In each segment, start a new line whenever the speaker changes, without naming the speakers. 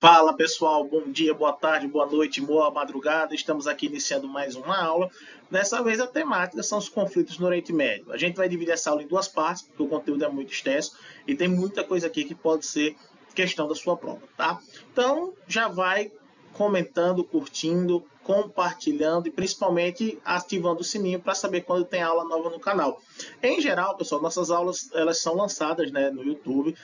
Fala pessoal, bom dia, boa tarde, boa noite, boa madrugada. Estamos aqui iniciando mais uma aula. Dessa vez a temática são os conflitos no Oriente Médio. A gente vai dividir essa aula em duas partes, porque o conteúdo é muito extenso e tem muita coisa aqui que pode ser questão da sua prova, tá? Então já vai comentando, curtindo, compartilhando e principalmente ativando o sininho para saber quando tem aula nova no canal. Em geral, pessoal, nossas aulas elas são lançadas, né, no YouTube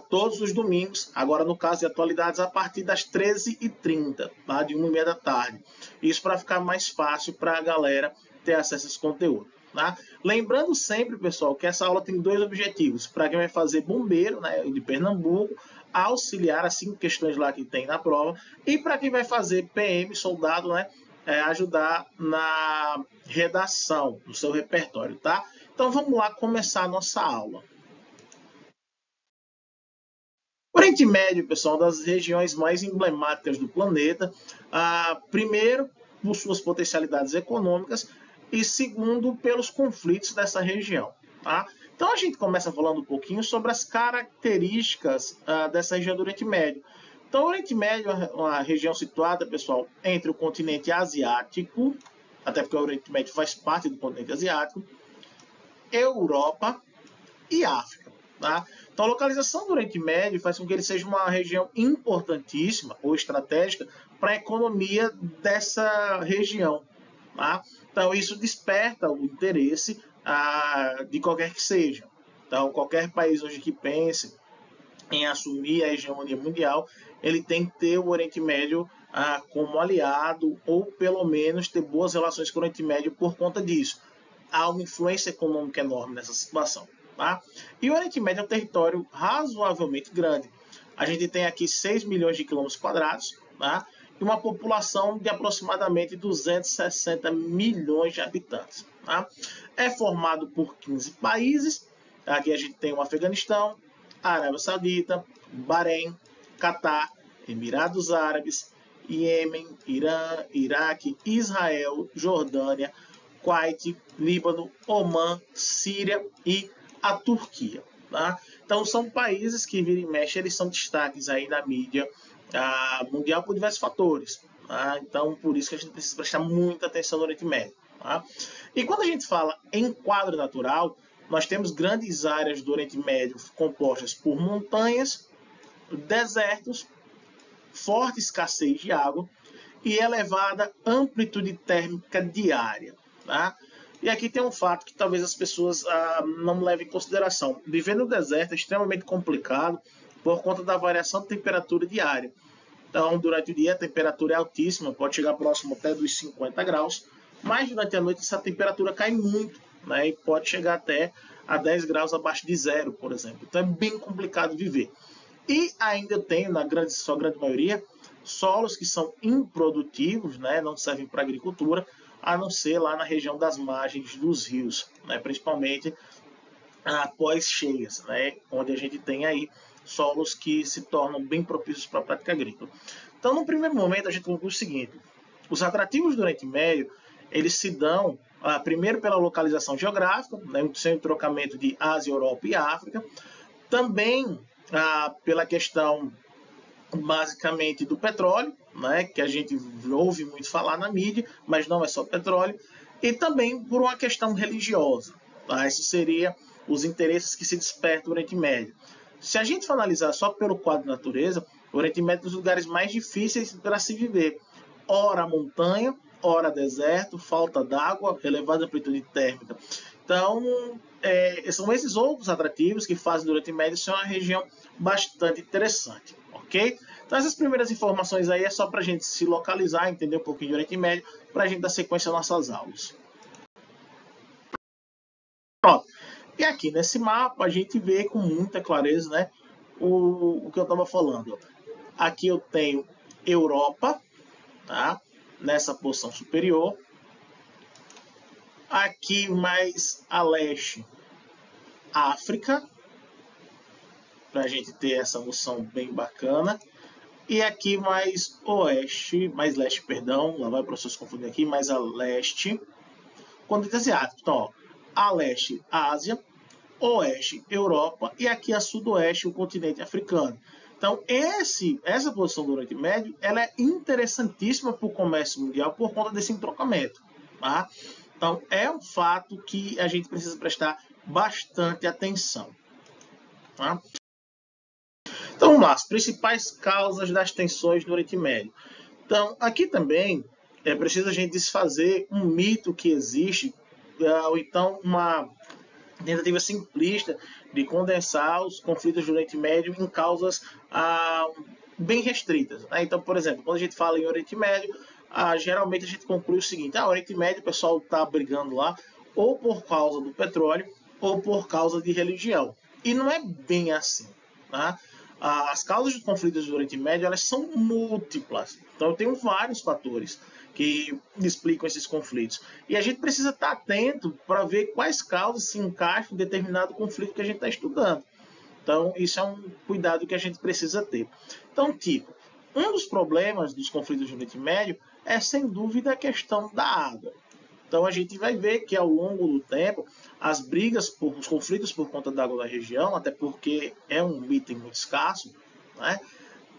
todos os domingos, agora no caso de atualidades, a partir das 13h30, tá? De 1h30 da tarde. Isso para ficar mais fácil para a galera ter acesso a esse conteúdo. Tá? Lembrando sempre, pessoal, que essa aula tem dois objetivos. Para quem vai fazer bombeiro, né, de Pernambuco, auxiliar as 5 questões lá que tem na prova, e para quem vai fazer PM, soldado, né, ajudar na redação do seu repertório, tá? Então vamos lá começar a nossa aula. O Oriente Médio, pessoal, é uma das regiões mais emblemáticas do planeta. Primeiro, por suas potencialidades econômicas e segundo, pelos conflitos dessa região. Tá? Então a gente começa falando um pouquinho sobre as características dessa região do Oriente Médio. Então o Oriente Médio é uma região situada, pessoal, entre o continente asiático, até porque o Oriente Médio faz parte do continente asiático, Europa e África. Tá? Então, a localização do Oriente Médio faz com que ele seja uma região importantíssima ou estratégica para a economia dessa região. Tá? Então, isso desperta o interesse de qualquer que seja. Então, qualquer país hoje que pense em assumir a hegemonia mundial, ele tem que ter o Oriente Médio como aliado ou, pelo menos, ter boas relações com o Oriente Médio por conta disso. Há uma influência econômica enorme nessa situação. Tá? E o Oriente Médio é um território razoavelmente grande. A gente tem aqui 6 milhões de quilômetros quadrados, tá? E uma população de aproximadamente 260 milhões de habitantes. Tá? É formado por 15 países. Aqui a gente tem o Afeganistão, Arábia Saudita, Bahrein, Catar, Emirados Árabes, Iêmen, Irã, Iraque, Israel, Jordânia, Kuwait, Líbano, Omã, Síria e a Turquia. Tá? Então são países que vira e mexe, eles são destaques aí na mídia mundial por diversos fatores. Tá? Então por isso que a gente precisa prestar muita atenção no Oriente Médio. Tá? E quando a gente fala em quadro natural, nós temos grandes áreas do Oriente Médio compostas por montanhas, desertos, forte escassez de água e elevada amplitude térmica diária. Tá? E aqui tem um fato que talvez as pessoas não levem em consideração. Viver no deserto é extremamente complicado por conta da variação de temperatura diária. Então, durante o dia, a temperatura é altíssima, pode chegar próximo até dos 50 graus, mas durante a noite essa temperatura cai muito, né, e pode chegar até a 10 graus abaixo de zero, por exemplo. Então, é bem complicado viver. E ainda tem, na sua grande maioria, solos que são improdutivos, né, não servem para agricultura, a não ser lá na região das margens dos rios, né, principalmente após cheias, né, onde a gente tem aí solos que se tornam bem propícios para a prática agrícola. Então, no primeiro momento, a gente conclui o seguinte: os atrativos do Oriente Médio eles se dão primeiro pela localização geográfica, né, sem o trocamento de Ásia, Europa e África, também pela questão basicamente do petróleo, né, que a gente ouve muito falar na mídia, mas não é só petróleo, e também por uma questão religiosa. Tá? Esses seriam os interesses que se despertam no Oriente Médio. Se a gente for analisar só pelo quadro de natureza, o Oriente Médio é um dos lugares mais difíceis para se viver. Ora montanha, ora deserto, falta d'água, elevada amplitude térmica. Então, são esses outros atrativos que fazem do Oriente Médio ser uma região bastante interessante, ok? Então, essas primeiras informações aí é só para a gente se localizar, entender um pouquinho do Oriente Médio, para a gente dar sequência às nossas aulas. Pronto. E aqui nesse mapa a gente vê com muita clareza, né, o que eu estava falando. Aqui eu tenho Europa, tá? Nessa posição superior. Aqui mais a leste, África, para a gente ter essa noção bem bacana. E aqui mais oeste, mais leste, perdão, lá vai para vocês confundir aqui, mais a leste, continente asiático. Então, ó, a leste, Ásia, oeste, Europa, e aqui a sudoeste, o continente africano. Então, essa posição do Oriente Médio ela é interessantíssima para o comércio mundial por conta desse entrocamento. Tá? Então, é um fato que a gente precisa prestar bastante atenção. Tá? Então, vamos lá, as principais causas das tensões no Oriente Médio. Então, aqui também é preciso a gente desfazer um mito que existe, ou então uma tentativa simplista de condensar os conflitos do Oriente Médio em causas bem restritas. Né? Então, por exemplo, quando a gente fala em Oriente Médio, geralmente a gente conclui o seguinte: o Oriente Médio, o pessoal está brigando lá ou por causa do petróleo ou por causa de religião. E não é bem assim. Tá? As causas dos conflitos do Oriente Médio elas são múltiplas. Então, eu tenho vários fatores que explicam esses conflitos. E a gente precisa estar atento para ver quais causas se encaixam em determinado conflito que a gente está estudando. Então, isso é um cuidado que a gente precisa ter. Então, um dos problemas dos conflitos do Oriente Médio é, sem dúvida, a questão da água. Então, a gente vai ver que, ao longo do tempo, as brigas, os conflitos por conta da água da região, até porque é um item muito escasso, né,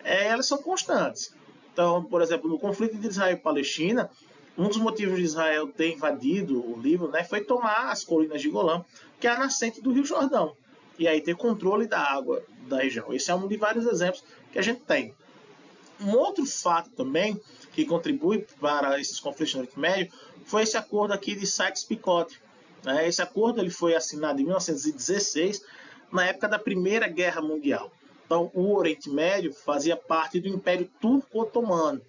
elas são constantes. Então, por exemplo, no conflito entre Israel e Palestina, um dos motivos de Israel ter invadido o Líbano, né, foi tomar as colinas de Golã, que é a nascente do Rio Jordão, e aí ter controle da água da região. Esse é um de vários exemplos que a gente tem. Um outro fato também que contribui para esses conflitos no Oriente Médio foi esse acordo aqui de Sykes-Picot. Esse acordo ele foi assinado em 1916, na época da Primeira Guerra Mundial. Então, o Oriente Médio fazia parte do Império Turco-Otomano.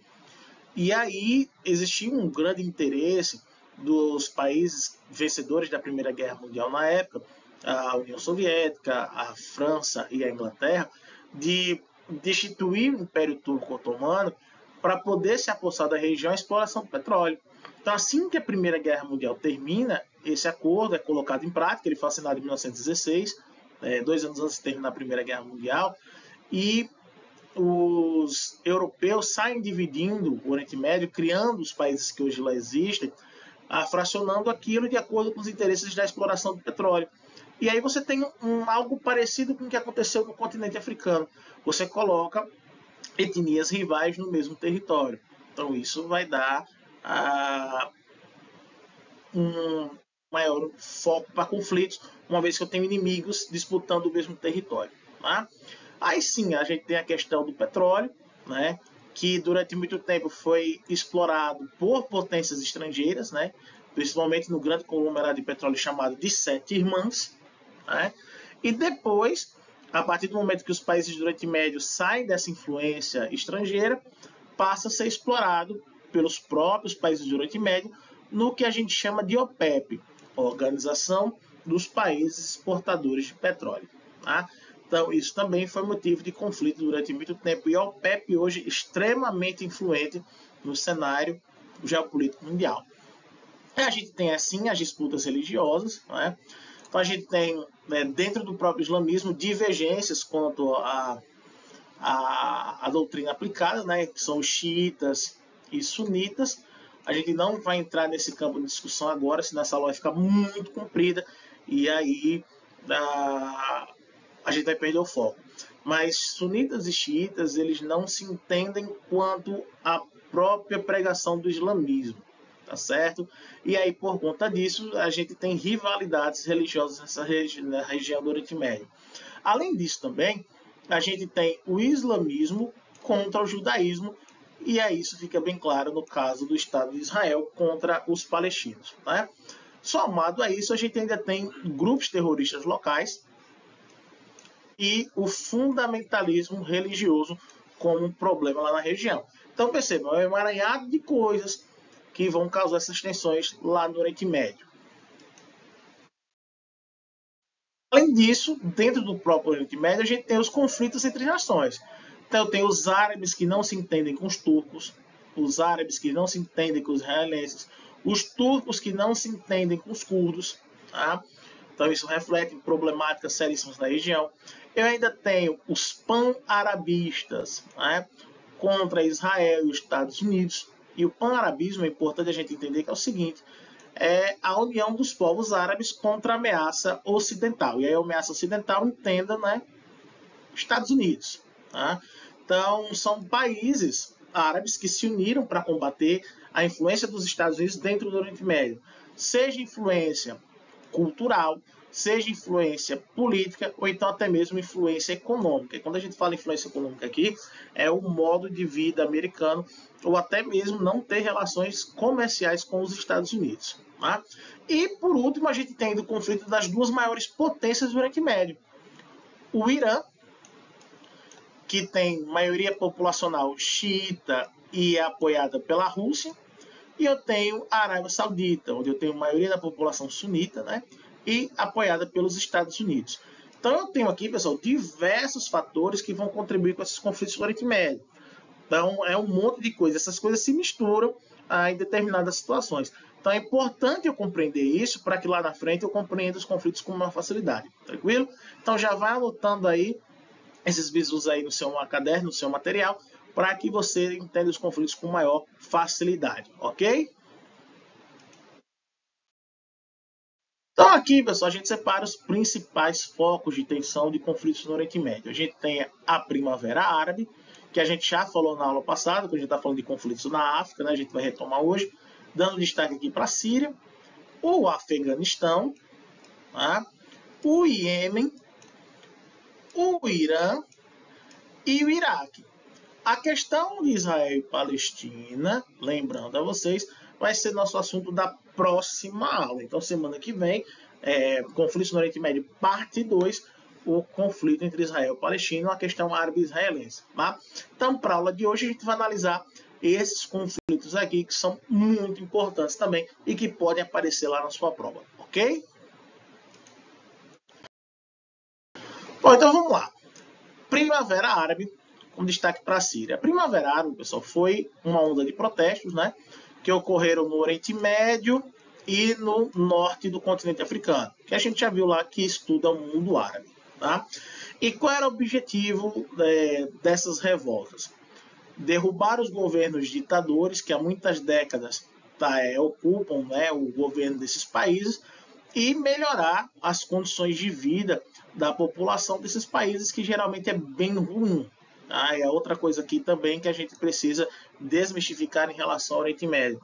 E aí existia um grande interesse dos países vencedores da Primeira Guerra Mundial na época, a União Soviética, a França e a Inglaterra, de destituir o Império Turco-Otomano para poder se apossar da região e exploração do petróleo. Então, assim que a Primeira Guerra Mundial termina, esse acordo é colocado em prática, ele foi assinado em 1916, 2 anos antes de terminar a Primeira Guerra Mundial, e os europeus saem dividindo o Oriente Médio, criando os países que hoje lá existem, fracionando aquilo de acordo com os interesses da exploração do petróleo. E aí você tem algo parecido com o que aconteceu no continente africano. Você coloca etnias rivais no mesmo território. Então isso vai dar um maior foco para conflitos, uma vez que eu tenho inimigos disputando o mesmo território. Tá? Aí sim, a gente tem a questão do petróleo, né, que durante muito tempo foi explorado por potências estrangeiras, né, principalmente no grande conglomerado de petróleo chamado de Sete Irmãs. Né, e depois, a partir do momento que os países do Oriente Médio saem dessa influência estrangeira, passa a ser explorado pelos próprios países do Oriente Médio no que a gente chama de OPEP, Organização dos Países Exportadores de Petróleo. Tá? Então, isso também foi motivo de conflito durante muito tempo. E a OPEP hoje extremamente influente no cenário geopolítico mundial. E a gente tem, assim, as disputas religiosas. Né? Então, a gente tem, dentro do próprio islamismo, divergências quanto à doutrina aplicada, né? Que são os xiitas e sunitas. A gente não vai entrar nesse campo de discussão agora, senão essa aula vai ficar muito comprida e aí a gente vai perder o foco. Mas sunitas e xiitas, eles não se entendem quanto à própria pregação do islamismo, tá certo? E aí, por conta disso, a gente tem rivalidades religiosas na região do Oriente Médio. Além disso também, a gente tem o islamismo contra o judaísmo, e aí isso fica bem claro no caso do Estado de Israel contra os palestinos. Né? Somado a isso, a gente ainda tem grupos terroristas locais e o fundamentalismo religioso como um problema lá na região. Então percebam, é um emaranhado de coisas que vão causar essas tensões lá no Oriente Médio. Além disso, dentro do próprio Oriente Médio, a gente tem os conflitos entre nações. Então, tem os árabes que não se entendem com os turcos, os árabes que não se entendem com os israelenses, os turcos que não se entendem com os curdos. Tá? Então, isso reflete problemáticas seríssimas na região. Eu ainda tenho os pan-arabistas, né, contra Israel e os Estados Unidos. E o pan-arabismo é importante a gente entender que é o seguinte: é a união dos povos árabes contra a ameaça ocidental. E aí a ameaça ocidental entenda, né, Estados Unidos. Tá? Então, são países árabes que se uniram para combater a influência dos Estados Unidos dentro do Oriente Médio, seja influência cultural, seja influência política ou então até mesmo influência econômica. E quando a gente fala influência econômica aqui, é o modo de vida americano ou até mesmo não ter relações comerciais com os Estados Unidos. Tá? E por último, a gente tem o conflito das duas maiores potências do Oriente Médio. O Irã, que tem maioria populacional xiita e é apoiada pela Rússia, e eu tenho a Arábia Saudita, onde eu tenho maioria da população sunita, né, e apoiada pelos Estados Unidos. Então eu tenho aqui, pessoal, diversos fatores que vão contribuir com esses conflitos do Oriente Médio. Então é um monte de coisas, essas coisas se misturam em determinadas situações. Então é importante eu compreender isso para que lá na frente eu compreenda os conflitos com uma facilidade, tranquilo? Então já vai anotando aí esses bisus aí no seu caderno, no seu material, para que você entenda os conflitos com maior facilidade, ok? Então aqui, pessoal, a gente separa os principais focos de tensão de conflitos no Oriente Médio. A gente tem a Primavera Árabe, que a gente já falou na aula passada, quando a gente está falando de conflitos na África, né? A gente vai retomar hoje, dando destaque aqui para a Síria, o Afeganistão, tá? O Iêmen, o Irã e o Iraque. A questão de Israel e Palestina, lembrando a vocês, vai ser nosso assunto da próxima aula. Então, semana que vem, conflito no Oriente Médio, parte 2, o conflito entre Israel e Palestina, a questão árabe-israelense. Tá? Então, para a aula de hoje, a gente vai analisar esses conflitos aqui, que são muito importantes também e que podem aparecer lá na sua prova, ok? Bom, então vamos lá. Primavera Árabe, com destaque para a Síria. A Primavera Árabe, pessoal, foi uma onda de protestos, né, que ocorreram no Oriente Médio e no norte do continente africano, que a gente já viu lá que estuda o mundo árabe. Tá? E qual era o objetivo dessas revoltas? Derrubar os governos ditadores que há muitas décadas ocupam, né, o governo desses países e melhorar as condições de vida da população desses países, que geralmente é bem ruim. É outra coisa aqui também que a gente precisa desmistificar em relação ao Oriente Médio.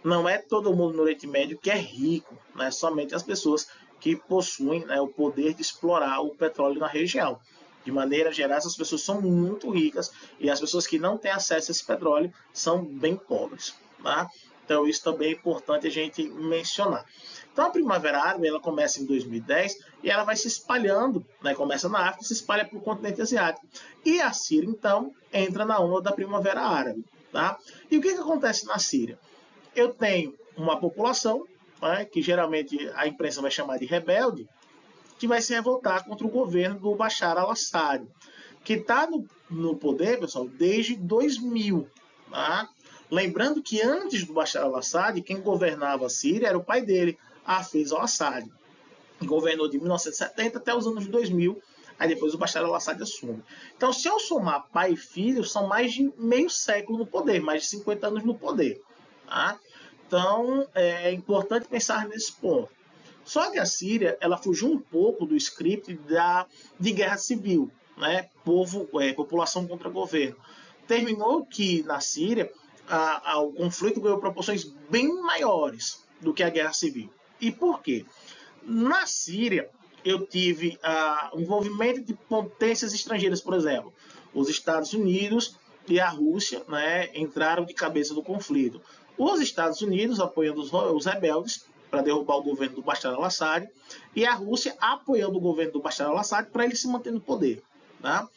Não é todo mundo no Oriente Médio que é rico, né? Somente as pessoas que possuem, né, o poder de explorar o petróleo na região. De maneira geral, essas pessoas são muito ricas e as pessoas que não têm acesso a esse petróleo são bem pobres. Tá? Então, isso também é importante a gente mencionar. Então, a Primavera Árabe ela começa em 2010 e ela vai se espalhando, né? Começa na África e se espalha para o continente asiático. E a Síria, então, entra na onda da Primavera Árabe. Tá? E o que acontece na Síria? Eu tenho uma população, né, que geralmente a imprensa vai chamar de rebelde, que vai se revoltar contra o governo do Bashar al-Assad, que está no poder, pessoal, desde 2000. Tá? Lembrando que antes do Bashar al-Assad, quem governava a Síria era o pai dele, Hafez al-Assad. Governou de 1970 até os anos 2000, aí depois o Bashar al-Assad assume. Então, se eu somar pai e filho, são mais de meio século no poder, mais de 50 anos no poder. Tá? Então, é importante pensar nesse ponto. Só que a Síria ela fugiu um pouco do script de guerra civil, né? População contra governo. Terminou que na Síria o conflito ganhou proporções bem maiores do que a guerra civil. E por quê? Na Síria, eu tive o envolvimento de potências estrangeiras, por exemplo, os Estados Unidos e a Rússia, né, entraram de cabeça do conflito. Os Estados Unidos apoiando os rebeldes para derrubar o governo do Bashar al-Assad e a Rússia apoiando o governo do Bashar al-Assad para ele se manter no poder. Tá?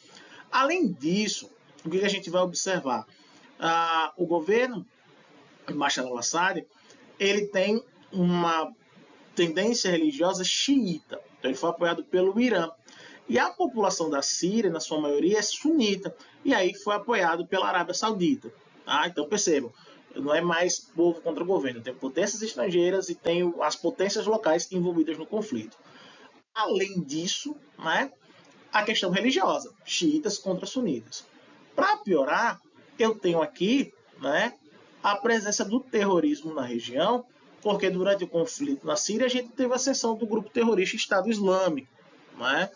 Além disso, o que a gente vai observar? O governo do Bashar al-Assad ele tem uma tendência religiosa xiita, então ele foi apoiado pelo Irã. E a população da Síria, na sua maioria, é sunita, e aí foi apoiado pela Arábia Saudita. Tá? Então percebam, não é mais povo contra governo, tem potências estrangeiras e tem as potências locais envolvidas no conflito. Além disso, né, a questão religiosa, xiitas contra sunitas. Para piorar, eu tenho aqui, né, a presença do terrorismo na região, porque durante o conflito na Síria a gente teve a ascensão do grupo terrorista Estado Islâmico, né,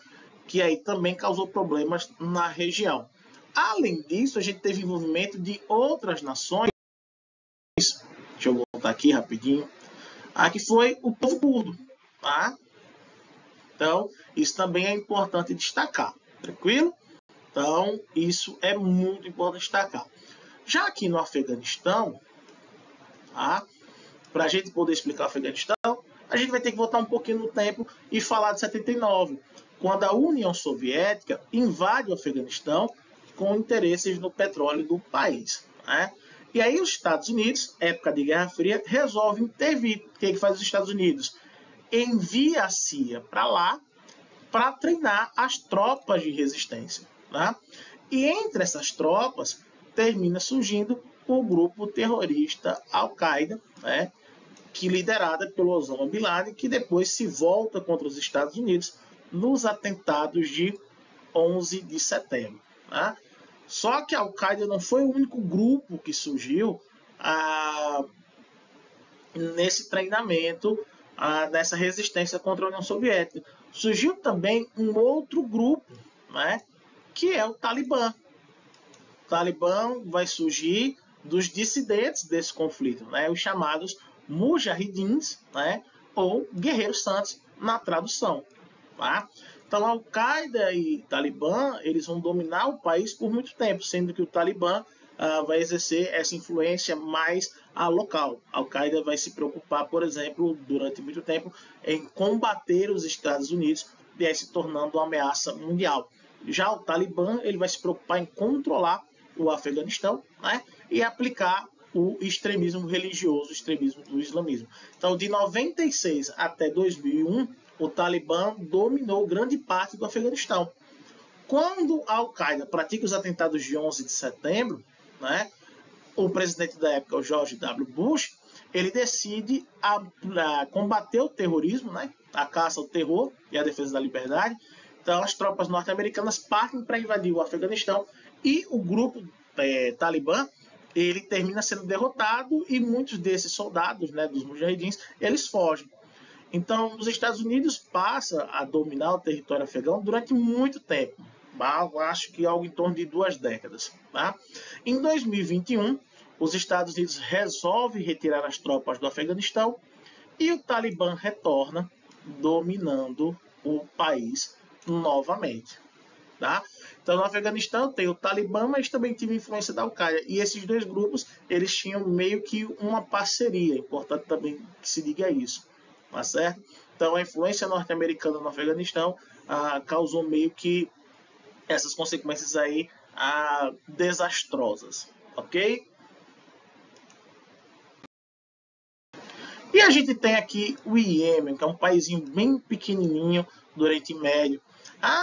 que aí também causou problemas na região. Além disso, a gente teve envolvimento de outras nações. Deixa eu voltar aqui rapidinho. Aqui foi o povo curdo, tá? Então, isso também é importante destacar, tranquilo? Então, isso é muito importante destacar. Já aqui no Afeganistão, tá? Para a gente poder explicar o Afeganistão, a gente vai ter que voltar um pouquinho no tempo e falar de 79, quando a União Soviética invade o Afeganistão com interesses no petróleo do país, né? E aí os Estados Unidos, época de Guerra Fria, resolvem intervir. O que faz os Estados Unidos? Envia a CIA para lá para treinar as tropas de resistência, né? E entre essas tropas termina surgindo o grupo terrorista Al-Qaeda, né? Que liderada pelo Osama Bin Laden, que depois se volta contra os Estados Unidos nos atentados de 11 de setembro. Né? Só que a Al-Qaeda não foi o único grupo que surgiu nesse treinamento, nessa resistência contra a União Soviética. Surgiu também um outro grupo, né, que é o Talibã. O Talibã vai surgir dos dissidentes desse conflito, né, os chamados mujahidins, né, ou guerreiros santos na tradução. Tá? Então, Al-Qaeda e Talibã, eles vão dominar o país por muito tempo, sendo que o Talibã vai exercer essa influência mais local. Al-Qaeda vai se preocupar, por exemplo, durante muito tempo, em combater os Estados Unidos e aí se tornando uma ameaça mundial. Já o Talibã, ele vai se preocupar em controlar o Afeganistão, né, e aplicar o extremismo religioso, o extremismo do islamismo. Então, de 96 até 2001, o Talibã dominou grande parte do Afeganistão. Quando a Al-Qaeda pratica os atentados de 11 de setembro, né, o presidente da época, o George W. Bush, ele decide combater o terrorismo, né, a caça ao terror e a defesa da liberdade. Então, as tropas norte-americanas partem para invadir o Afeganistão e o grupo Talibã, ele termina sendo derrotado e muitos desses soldados, né, dos mujahidins, eles fogem. Então, os Estados Unidos passam a dominar o território afegão durante muito tempo. Acho que algo em torno de 2 décadas. Tá? Em 2021, os Estados Unidos resolvem retirar as tropas do Afeganistão e o Talibã retorna dominando o país novamente. Tá? Então, no Afeganistão tem o Talibã, mas também tinha influência da Al-Qaeda. E esses dois grupos, eles tinham meio que uma parceria. É importante também que se diga isso. Tá certo? Então, a influência norte-americana no Afeganistão causou meio que essas consequências aí desastrosas. Ok? E a gente tem aqui o Iêmen, que é um paísinho bem pequenininho do Oriente Médio.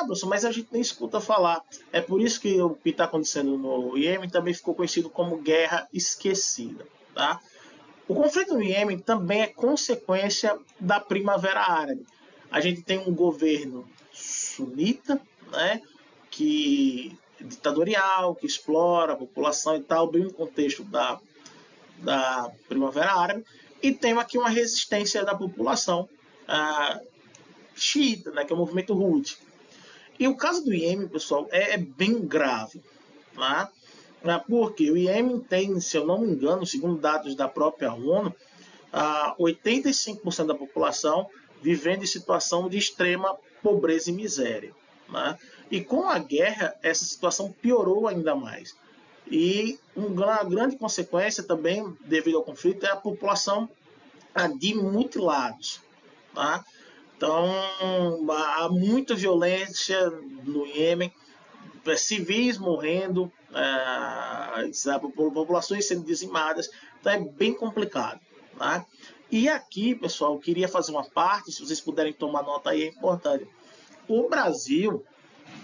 Professor, mas a gente nem escuta falar. É por isso que o que está acontecendo no Iêmen também ficou conhecido como Guerra Esquecida. Tá? O conflito no Iêmen também é consequência da Primavera Árabe. A gente tem um governo sunita, né, ditatorial, que explora a população e tal, bem no contexto da Primavera Árabe, e tem aqui uma resistência da população xiita, né, que é o movimento Houthi. E o caso do Iêmen, pessoal, é bem grave. Tá? Porque o Iêmen tem, se eu não me engano, segundo dados da própria ONU, 85% da população vivendo em situação de extrema pobreza e miséria. Né? E com a guerra, essa situação piorou ainda mais. E uma grande consequência também, devido ao conflito, é a população de mutilados. Tá? Então, há muita violência no Iêmen, civis morrendo, populações sendo dizimadas, então é bem complicado. Tá? E aqui, pessoal, eu queria fazer uma parte, se vocês puderem tomar nota aí, é importante. O Brasil,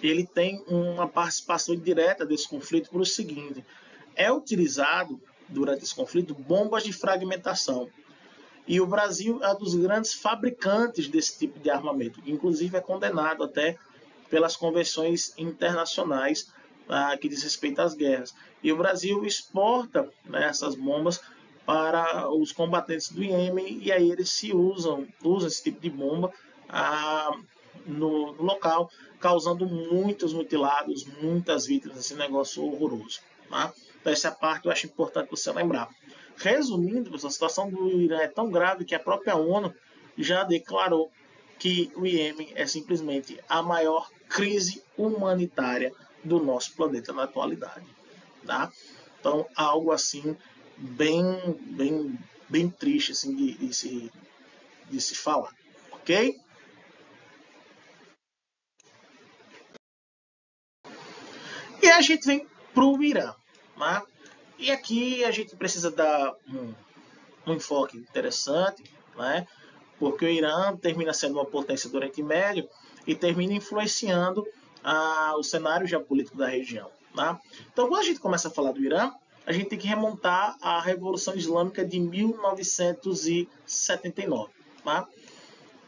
ele tem uma participação direta desse conflito por o seguinte: é utilizado, durante esse conflito, bombas de fragmentação. E o Brasil é um dos grandes fabricantes desse tipo de armamento, inclusive é condenado até pelas convenções internacionais que diz respeito às guerras. E o Brasil exporta, né, essas bombas para os combatentes do Iêmen, e aí eles usam esse tipo de bomba no local, causando muitos mutilados, muitas vítimas, esse negócio horroroso. Tá? Então essa parte eu acho importante você lembrar. Resumindo, a situação do Irã é tão grave que a própria ONU já declarou que o Iêmen é simplesmente a maior crise humanitária do nosso planeta na atualidade. Tá? Então, algo assim bem triste assim, de se falar. Ok? E a gente vem para o Irã. Né? E aqui a gente precisa dar um enfoque interessante, né? Porque o Irã termina sendo uma potência do Oriente Médio e termina influenciando o cenário geopolítico da região. Tá? Então, quando a gente começa a falar do Irã, a gente tem que remontar à Revolução Islâmica de 1979. Tá?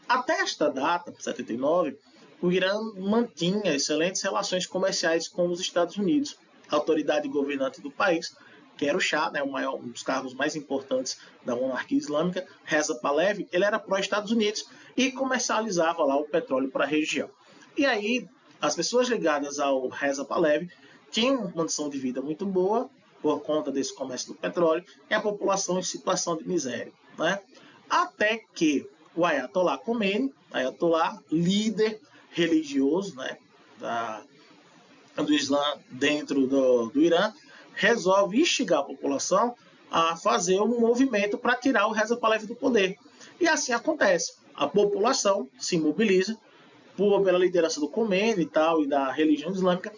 Até esta data, 79, o Irã mantinha excelentes relações comerciais com os Estados Unidos, a autoridade governante do país, que era o Shah, né, um dos cargos mais importantes da monarquia islâmica, Reza Pahlavi, ele era pró-Estados Unidos e comercializava lá o petróleo para a região. E aí, as pessoas ligadas ao Reza Pahlavi tinham uma condição de vida muito boa por conta desse comércio do petróleo e a população em situação de miséria. Né? Até que o Ayatollah Khomeini, Ayatollah, líder religioso, né, do Islã dentro do Irã, resolve instigar a população a fazer um movimento para tirar o Reza Pahlavi do poder. E assim acontece. A população se mobiliza pela liderança do Khomeini e tal, e da religião islâmica,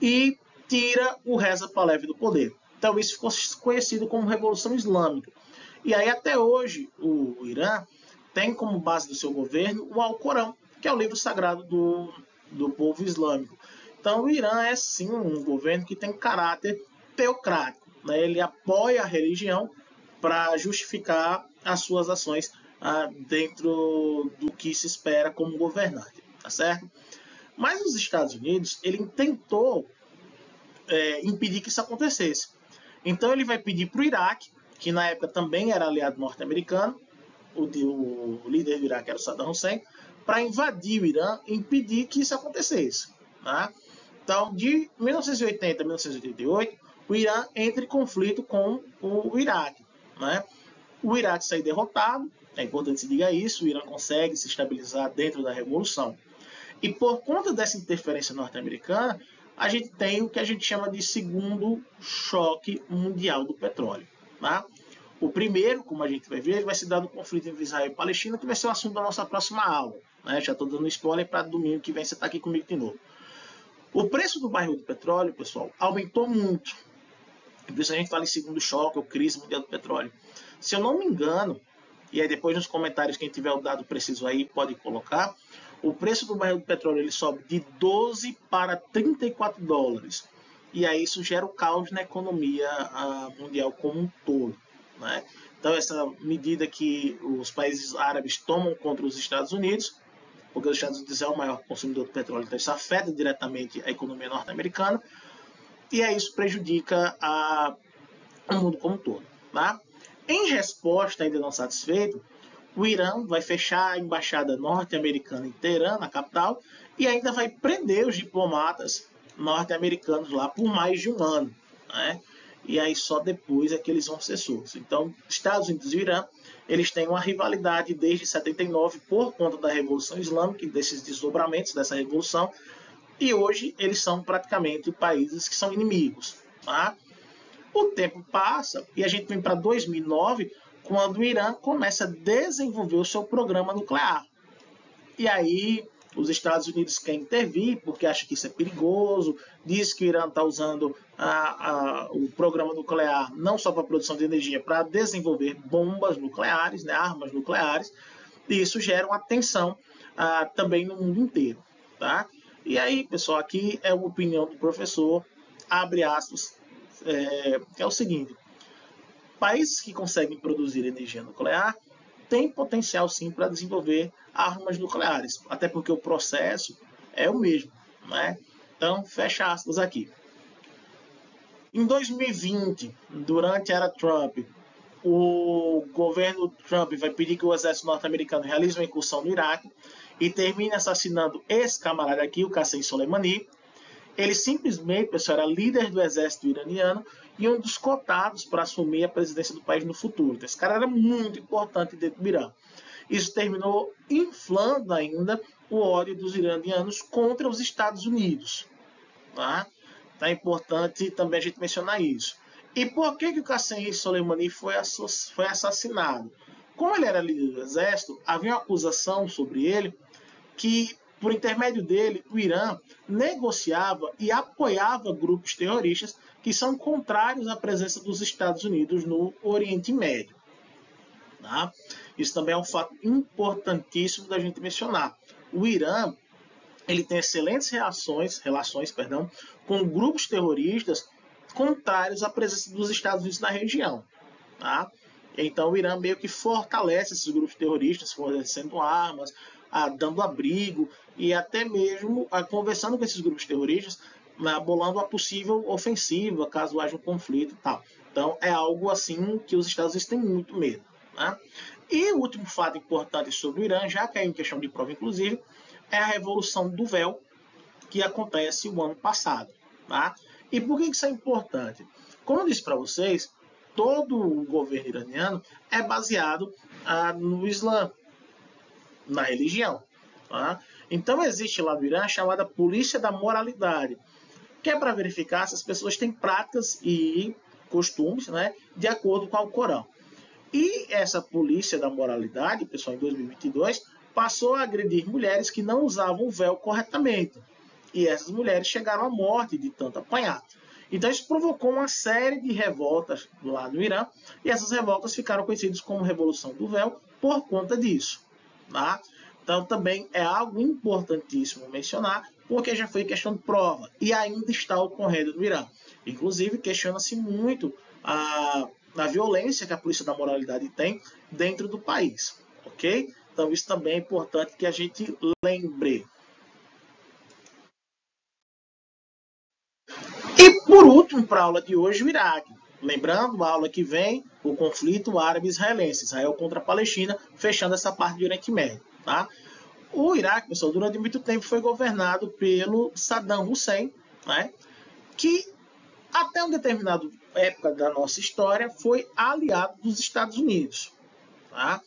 e tira o Reza Pahlavi do poder. Então isso ficou conhecido como Revolução Islâmica. E aí até hoje o Irã tem como base do seu governo o Alcorão, que é o livro sagrado do povo islâmico. Então o Irã é sim um governo que tem caráter teocrático. Né? Ele apoia a religião para justificar as suas ações dentro do que se espera como governante. Tá certo? Mas os Estados Unidos, ele tentou impedir que isso acontecesse. Então ele vai pedir para o Iraque, que na época também era aliado norte-americano, o líder do Iraque era o Saddam Hussein, para invadir o Irã e impedir que isso acontecesse. Tá? Então, de 1980 a 1988, o Irã entra em conflito com o Iraque. Né? O Iraque sai derrotado, é importante que se diga isso, o Irã consegue se estabilizar dentro da revolução. E por conta dessa interferência norte-americana, a gente tem o que a gente chama de segundo choque mundial do petróleo. Tá? O primeiro, como a gente vai ver, vai se dar no conflito entre Israel e Palestina, que vai ser o assunto da nossa próxima aula. Né? Já estou dando spoiler para domingo que vem você está aqui comigo de novo. O preço do barril do petróleo, pessoal, aumentou muito. Por isso a gente fala em segundo choque ou crise mundial do petróleo. Se eu não me engano, e aí depois nos comentários quem tiver o dado preciso aí pode colocar, o preço do barril do petróleo ele sobe de 12 para 34 dólares. E aí isso gera o caos na economia mundial como um todo. Né? Então essa medida que os países árabes tomam contra os Estados Unidos, porque os Estados Unidos é o maior consumidor de petróleo, então isso afeta diretamente a economia norte-americana, e aí isso prejudica o mundo como um todo. Tá? Em resposta, ainda não satisfeito, o Irã vai fechar a embaixada norte-americana em Teherã, na capital, e ainda vai prender os diplomatas norte-americanos lá por mais de um ano. Né? E aí só depois é que eles vão ser soltos. Então, Estados Unidos e Irã, eles têm uma rivalidade desde 79 por conta da Revolução Islâmica e desses desdobramentos dessa revolução, e hoje eles são praticamente países que são inimigos. Tá? O tempo passa e a gente vem para 2009, quando o Irã começa a desenvolver o seu programa nuclear. E aí os Estados Unidos querem intervir porque acham que isso é perigoso, diz que o Irã está usando o programa nuclear não só para produção de energia, para desenvolver bombas nucleares, né, armas nucleares, e isso gera uma tensão também no mundo inteiro. Tá? E aí, pessoal, aqui é uma opinião do professor, abre aspas, é o seguinte: países que conseguem produzir energia nuclear têm potencial sim para desenvolver armas nucleares, até porque o processo é o mesmo. Né? Então, fecha aspas aqui. Em 2020, durante a era Trump, o governo Trump vai pedir que o exército norte-americano realize uma incursão no Iraque, e termina assassinando esse camarada aqui, o Qassem Soleimani. Ele simplesmente, pessoal, era líder do exército iraniano e um dos cotados para assumir a presidência do país no futuro. Então, esse cara era muito importante dentro do Irã. Isso terminou inflando ainda o ódio dos iranianos contra os Estados Unidos. Tá? É importante também a gente mencionar isso. E por que o Qassem Soleimani foi assassinado? Como ele era líder do exército, havia uma acusação sobre ele que, por intermédio dele, o Irã negociava e apoiava grupos terroristas que são contrários à presença dos Estados Unidos no Oriente Médio. Tá? Isso também é um fato importantíssimo da gente mencionar. O Irã ele tem excelentes relações com grupos terroristas contrários à presença dos Estados Unidos na região. Tá? Então o Irã meio que fortalece esses grupos terroristas, fornecendo armas, dando abrigo e até mesmo conversando com esses grupos terroristas, bolando uma possível ofensiva caso haja um conflito e tal. Então é algo assim que os Estados Unidos têm muito medo. Tá? E o último fato importante sobre o Irã, já que é em questão de prova inclusive, é a Revolução do Véu, que acontece o ano passado. Tá? E por que isso é importante? Como eu disse para vocês, todo o governo iraniano é baseado no Islã, na religião. Tá? Então existe lá no Irã a chamada Polícia da Moralidade, que é para verificar se as pessoas têm práticas e costumes, né, de acordo com o Corão. E essa Polícia da Moralidade, pessoal, em 2022, passou a agredir mulheres que não usavam o véu corretamente. E essas mulheres chegaram à morte de tanto apanhar. Então isso provocou uma série de revoltas lá no Irã, e essas revoltas ficaram conhecidas como Revolução do Véu por conta disso. Tá? Então também é algo importantíssimo mencionar, porque já foi questão de prova e ainda está ocorrendo no Irã. Inclusive questiona-se muito a violência que a Polícia da Moralidade tem dentro do país. Ok? Então isso também é importante que a gente lembre. E por último, para a aula de hoje, o Iraque. Lembrando, a aula que vem, o conflito árabe-israelense, Israel contra a Palestina, fechando essa parte do Oriente Médio. Tá? O Iraque, pessoal, durante muito tempo foi governado pelo Saddam Hussein, né, que até uma determinada época da nossa história foi aliado dos Estados Unidos. Tá?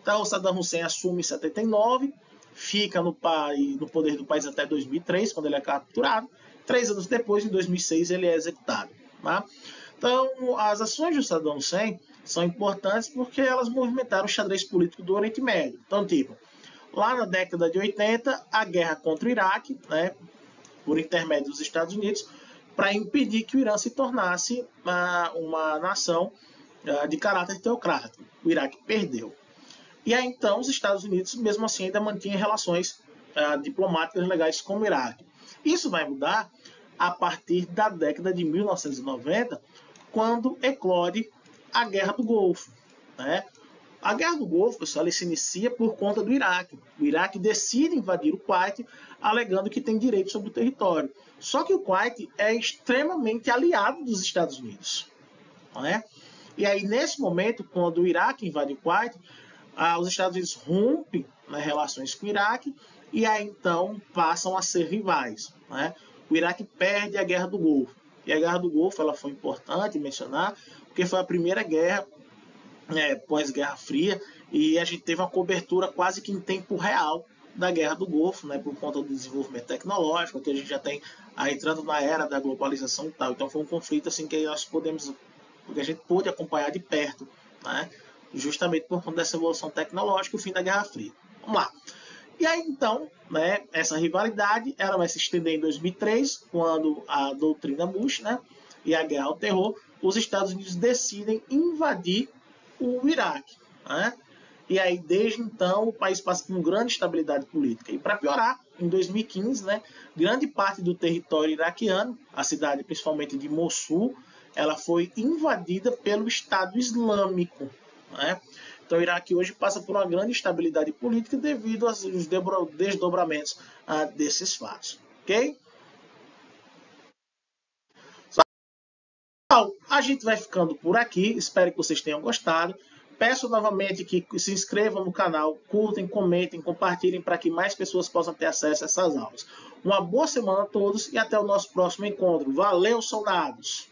Então, o Saddam Hussein assume em 79, fica no poder do país até 2003, quando ele é capturado. 3 anos depois, em 2006, ele é executado. Tá? Então, as ações do Saddam Hussein são importantes porque elas movimentaram o xadrez político do Oriente Médio. Então, tipo, lá na década de 80, a guerra contra o Iraque, né, por intermédio dos Estados Unidos, para impedir que o Irã se tornasse uma nação de caráter teocrático. O Iraque perdeu. E aí, então, os Estados Unidos, mesmo assim, ainda mantinham relações diplomáticas legais com o Iraque. Isso vai mudar a partir da década de 1990, quando eclode a Guerra do Golfo. Né? A Guerra do Golfo, pessoal, se inicia por conta do Iraque. O Iraque decide invadir o Kuwait, alegando que tem direito sobre o território. Só que o Kuwait é extremamente aliado dos Estados Unidos. Não é? E aí, nesse momento, quando o Iraque invade o Kuwait, os Estados Unidos rompem, né, relações com o Iraque, e aí então passam a ser rivais. Né? O Iraque perde a Guerra do Golfo. E a Guerra do Golfo ela foi importante mencionar, porque foi a primeira guerra pós-Guerra Fria, e a gente teve uma cobertura quase que em tempo real da Guerra do Golfo, né, por conta do desenvolvimento tecnológico, que a gente já tem entrando na era da globalização e tal. Então foi um conflito assim que a gente pôde acompanhar de perto, né, justamente por conta dessa evolução tecnológica e o fim da Guerra Fria. Vamos lá. E aí então, né, essa rivalidade ela vai se estender em 2003, quando a doutrina Bush, né, e a guerra ao terror, os Estados Unidos decidem invadir o Iraque. Né? E aí, desde então, o país passa por uma grande estabilidade política. E para piorar, em 2015, né, grande parte do território iraquiano, a cidade principalmente de Mossul, ela foi invadida pelo Estado Islâmico. Né? Então, o Iraque hoje passa por uma grande estabilidade política devido aos desdobramentos desses fatos. Ok? A gente vai ficando por aqui. Espero que vocês tenham gostado. Peço novamente que se inscrevam no canal, curtem, comentem, compartilhem para que mais pessoas possam ter acesso a essas aulas. Uma boa semana a todos e até o nosso próximo encontro. Valeu, soldados!